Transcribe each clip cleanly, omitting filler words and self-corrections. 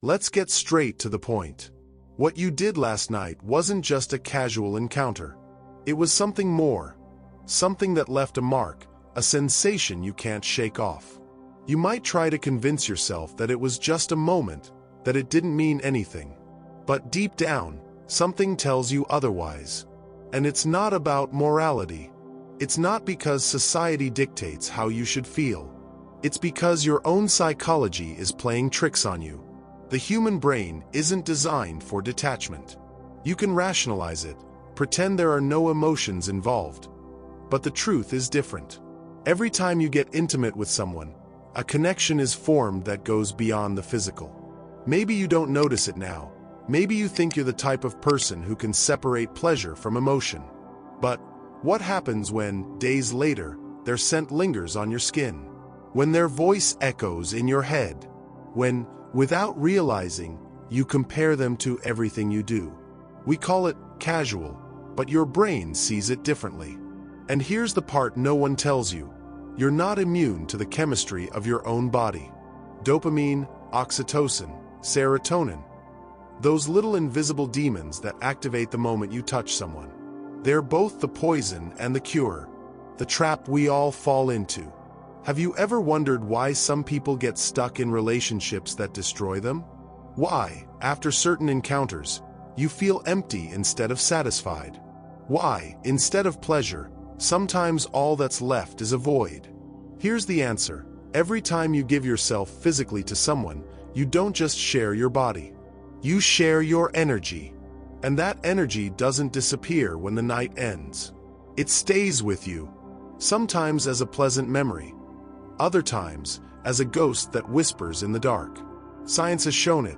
Let's get straight to the point. What you did last night wasn't just a casual encounter. It was something more. Something that left a mark, a sensation you can't shake off. You might try to convince yourself that it was just a moment, that it didn't mean anything. But deep down, something tells you otherwise. And it's not about morality. It's not because society dictates how you should feel. It's because your own psychology is playing tricks on you. The human brain isn't designed for detachment. You can rationalize it, pretend there are no emotions involved. But the truth is different. Every time you get intimate with someone, a connection is formed that goes beyond the physical. Maybe you don't notice it now. Maybe you think you're the type of person who can separate pleasure from emotion. But what happens when, days later, their scent lingers on your skin? When their voice echoes in your head? When, without realizing, you compare them to everything you do? We call it casual, but your brain sees it differently. And here's the part no one tells you. You're not immune to the chemistry of your own body. Dopamine, oxytocin, serotonin. Those little invisible demons that activate the moment you touch someone. They're both the poison and the cure, the trap we all fall into. Have you ever wondered why some people get stuck in relationships that destroy them? Why, after certain encounters, you feel empty instead of satisfied? Why, instead of pleasure, sometimes all that's left is a void? Here's the answer. Every time you give yourself physically to someone, you don't just share your body. You share your energy. And that energy doesn't disappear when the night ends. It stays with you, sometimes as a pleasant memory, other times as a ghost that whispers in the dark. Science has shown it.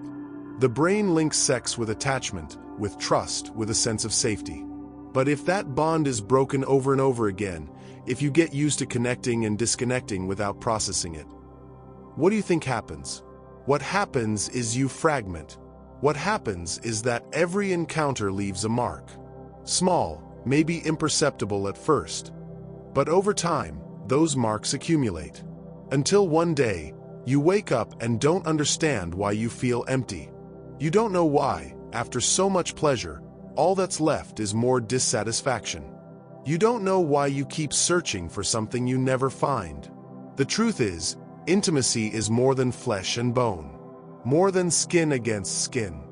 The brain links sex with attachment, with trust, with a sense of safety. But if that bond is broken over and over again, if you get used to connecting and disconnecting without processing it, what do you think happens? What happens is you fragment. What happens is that every encounter leaves a mark. Small, maybe imperceptible at first. But over time, those marks accumulate. Until one day, you wake up and don't understand why you feel empty. You don't know why, after so much pleasure, all that's left is more dissatisfaction. You don't know why you keep searching for something you never find. The truth is, intimacy is more than flesh and bone. More than skin against skin.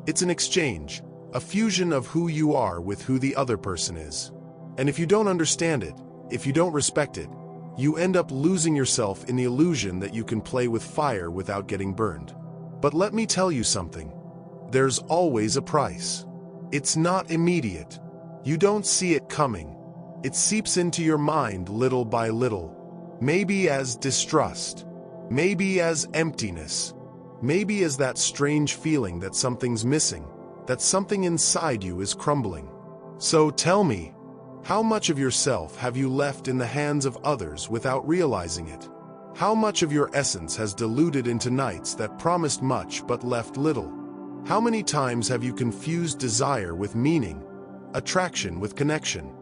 It's an exchange, a fusion of who you are with who the other person is. And if you don't understand it, if you don't respect it, you end up losing yourself in the illusion that you can play with fire without getting burned. But let me tell you something. There's always a price. It's not immediate. You don't see it coming. It seeps into your mind little by little. Maybe as distrust. Maybe as emptiness. Maybe as that strange feeling that something's missing, that something inside you is crumbling. So tell me, how much of yourself have you left in the hands of others without realizing it? How much of your essence has diluted into nights that promised much but left little? How many times have you confused desire with meaning, attraction with connection?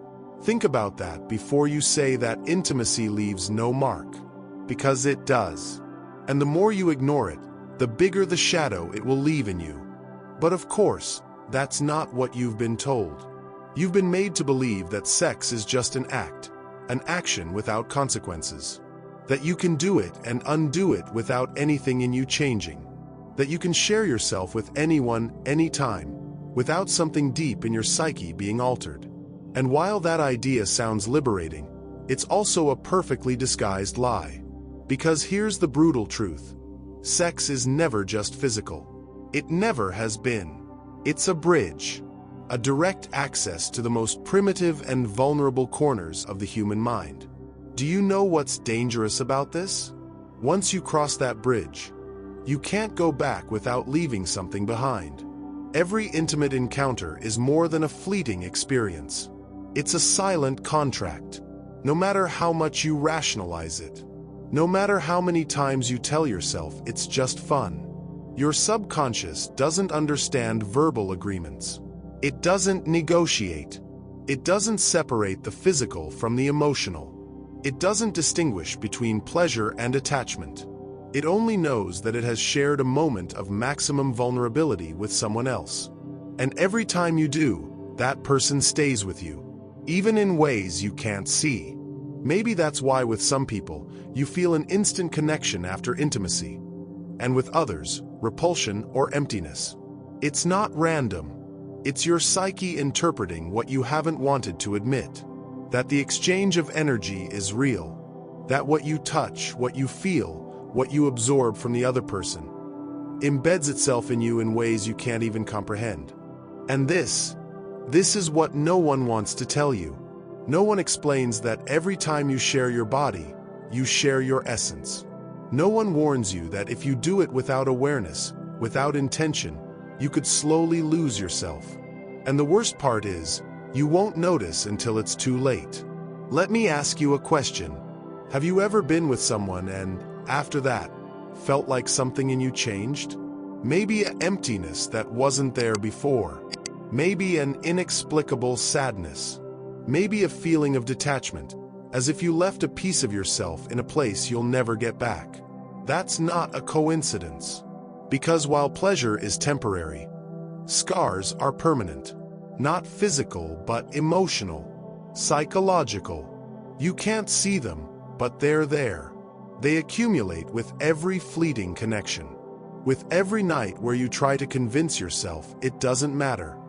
Think about that before you say that intimacy leaves no mark. Because it does. And the more you ignore it, the bigger the shadow it will leave in you. But of course, that's not what you've been told. You've been made to believe that sex is just an act, an action without consequences. That you can do it and undo it without anything in you changing. That you can share yourself with anyone, anytime, without something deep in your psyche being altered. And while that idea sounds liberating, it's also a perfectly disguised lie. Because here's the brutal truth. Sex is never just physical. It never has been. It's a bridge. A direct access to the most primitive and vulnerable corners of the human mind. Do you know what's dangerous about this? Once you cross that bridge, you can't go back without leaving something behind. Every intimate encounter is more than a fleeting experience. It's a silent contract. No matter how much you rationalize it, no matter how many times you tell yourself it's just fun, your subconscious doesn't understand verbal agreements. It doesn't negotiate. It doesn't separate the physical from the emotional. It doesn't distinguish between pleasure and attachment. It only knows that it has shared a moment of maximum vulnerability with someone else. And every time you do, that person stays with you, even in ways you can't see. Maybe that's why with some people, you feel an instant connection after intimacy, and with others, repulsion or emptiness. It's not random. It's your psyche interpreting what you haven't wanted to admit. That the exchange of energy is real. That what you touch, what you feel, what you absorb from the other person, embeds itself in you in ways you can't even comprehend. And this is what no one wants to tell you. No one explains that every time you share your body, you share your essence. No one warns you that if you do it without awareness, without intention, you could slowly lose yourself. And the worst part is, you won't notice until it's too late. Let me ask you a question. Have you ever been with someone and, after that, felt like something in you changed? Maybe an emptiness that wasn't there before. Maybe an inexplicable sadness. Maybe a feeling of detachment, as if you left a piece of yourself in a place you'll never get back. That's not a coincidence. Because while pleasure is temporary, scars are permanent. Not physical, but emotional, psychological. You can't see them, but they're there. They accumulate with every fleeting connection. With every night where you try to convince yourself it doesn't matter.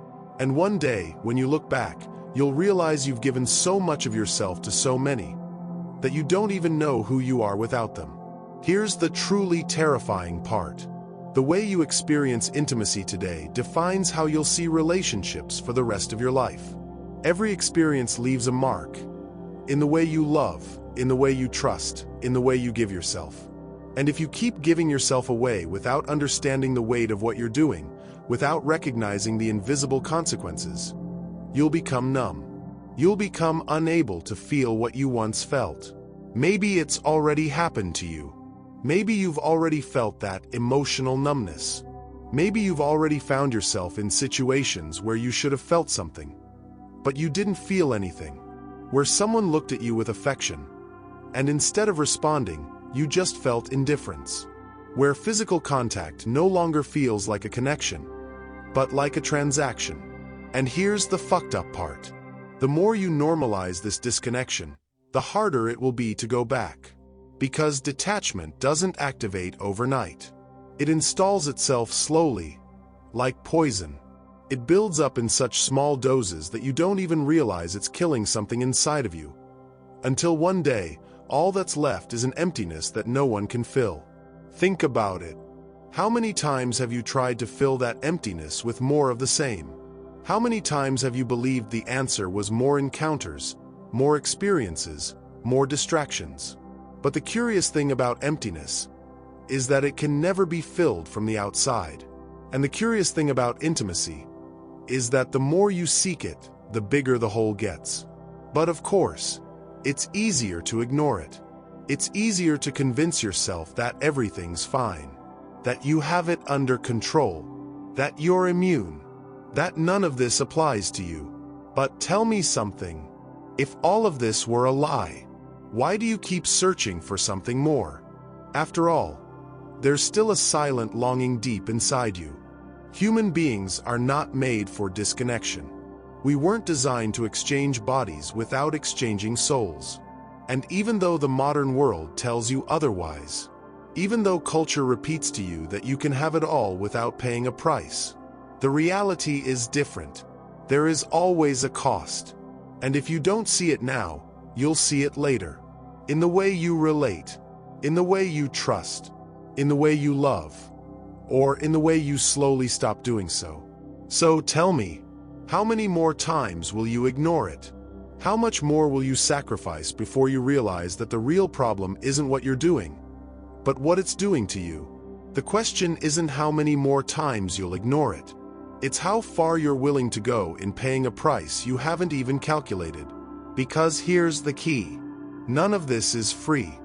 And one day, when you look back, you'll realize you've given so much of yourself to so many that you don't even know who you are without them. Here's the truly terrifying part. The way you experience intimacy today defines how you'll see relationships for the rest of your life. Every experience leaves a mark. In the way you love, in the way you trust, in the way you give yourself. And if you keep giving yourself away without understanding the weight of what you're doing, without recognizing the invisible consequences, you'll become numb. You'll become unable to feel what you once felt. Maybe it's already happened to you. Maybe you've already felt that emotional numbness. Maybe you've already found yourself in situations where you should have felt something, but you didn't feel anything. Where someone looked at you with affection, and instead of responding, you just felt indifference. Where physical contact no longer feels like a connection, but like a transaction. And here's the fucked up part. The more you normalize this disconnection, the harder it will be to go back. Because detachment doesn't activate overnight. It installs itself slowly, like poison. It builds up in such small doses that you don't even realize it's killing something inside of you. Until one day, all that's left is an emptiness that no one can fill. Think about it. How many times have you tried to fill that emptiness with more of the same? How many times have you believed the answer was more encounters, more experiences, more distractions? But the curious thing about emptiness is that it can never be filled from the outside. And the curious thing about intimacy is that the more you seek it, the bigger the hole gets. But of course, it's easier to ignore it. It's easier to convince yourself that everything's fine, that you have it under control, that you're immune, that none of this applies to you. But tell me something. If all of this were a lie, why do you keep searching for something more? After all, there's still a silent longing deep inside you. Human beings are not made for disconnection. We weren't designed to exchange bodies without exchanging souls. And even though the modern world tells you otherwise, even though culture repeats to you that you can have it all without paying a price, the reality is different. There is always a cost. And if you don't see it now, you'll see it later. In the way you relate, in the way you trust, in the way you love, or in the way you slowly stop doing so. So tell me, how many more times will you ignore it? How much more will you sacrifice before you realize that the real problem isn't what you're doing, but what it's doing to you? The question isn't how many more times you'll ignore it. It's how far you're willing to go in paying a price you haven't even calculated. Because here's the key. None of this is free.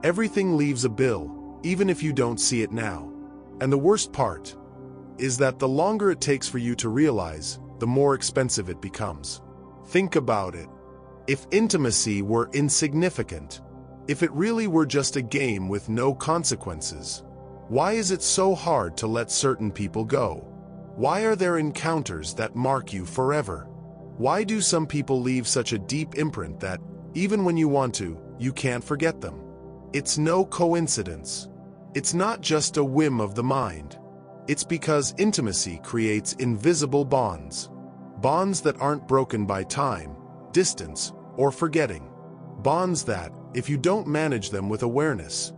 Everything leaves a bill, even if you don't see it now. And the worst part is that the longer it takes for you to realize, the more expensive it becomes. Think about it. If intimacy were insignificant, If it really were just a game with no consequences, why is it so hard to let certain people go? Why are there encounters that mark you forever? Why do some people leave such a deep imprint that, even when you want to, you can't forget them? It's no coincidence. It's not just a whim of the mind. It's because intimacy creates invisible bonds. Bonds that aren't broken by time, distance, or forgetting. Bonds that, if you don't manage them with awareness,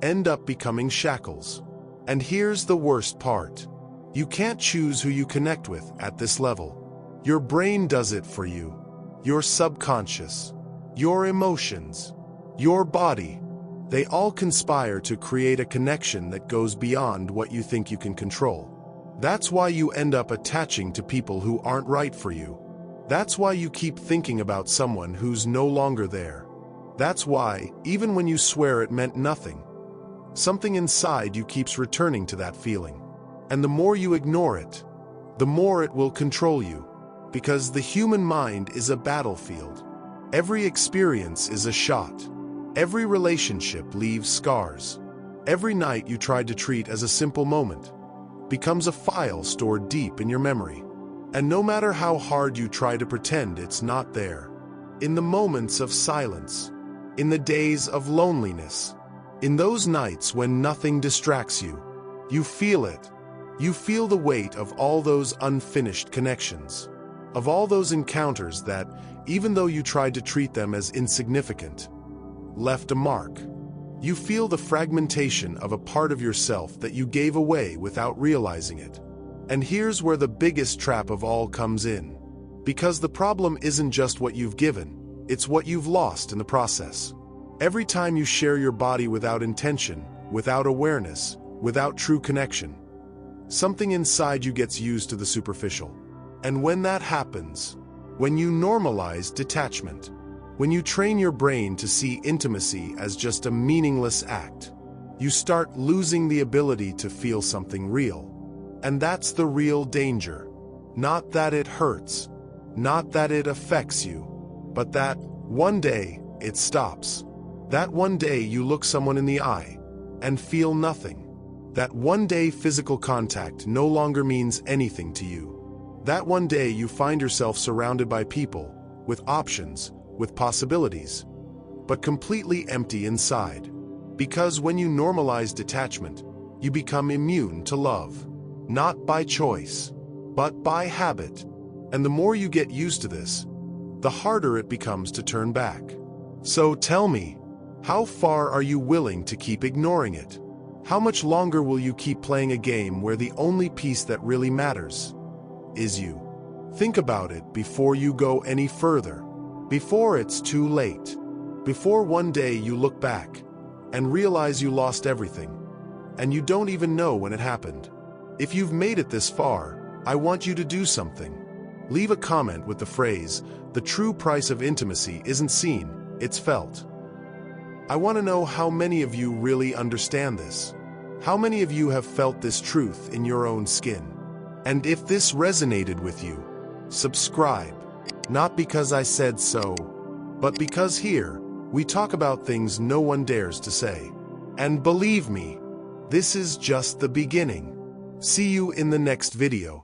end up becoming shackles. And here's the worst part. You can't choose who you connect with at this level. Your brain does it for you. Your subconscious, your emotions, your body, they all conspire to create a connection that goes beyond what you think you can control. That's why you end up attaching to people who aren't right for you. That's why you keep thinking about someone who's no longer there. That's why, even when you swear it meant nothing, something inside you keeps returning to that feeling. And the more you ignore it, the more it will control you. Because the human mind is a battlefield. Every experience is a shot. Every relationship leaves scars. Every night you tried to treat as a simple moment becomes a file stored deep in your memory. And no matter how hard you try to pretend it's not there, in the moments of silence, in the days of loneliness, in those nights when nothing distracts you, you feel it. You feel the weight of all those unfinished connections, of all those encounters that, even though you tried to treat them as insignificant, left a mark. You feel the fragmentation of a part of yourself that you gave away without realizing it. And here's where the biggest trap of all comes in. Because the problem isn't just what you've given, it's what you've lost in the process. Every time you share your body without intention, without awareness, without true connection, something inside you gets used to the superficial. And when that happens, when you normalize detachment, when you train your brain to see intimacy as just a meaningless act, you start losing the ability to feel something real. And that's the real danger. Not that it hurts, not that it affects you, but that, one day, it stops. That one day you look someone in the eye and feel nothing. That one day physical contact no longer means anything to you. That one day you find yourself surrounded by people, with options, with possibilities, but completely empty inside. Because when you normalize detachment, you become immune to love. Not by choice, but by habit. And the more you get used to this, the harder it becomes to turn back. So tell me, how far are you willing to keep ignoring it? How much longer will you keep playing a game where the only piece that really matters is you? Think about it before you go any further. Before it's too late. Before one day you look back and realize you lost everything, and you don't even know when it happened. If you've made it this far, I want you to do something. Leave a comment with the phrase, "The true price of intimacy isn't seen, it's felt." I want to know how many of you really understand this. How many of you have felt this truth in your own skin? And if this resonated with you, subscribe. Not because I said so, but because here, we talk about things no one dares to say. And believe me, this is just the beginning. See you in the next video.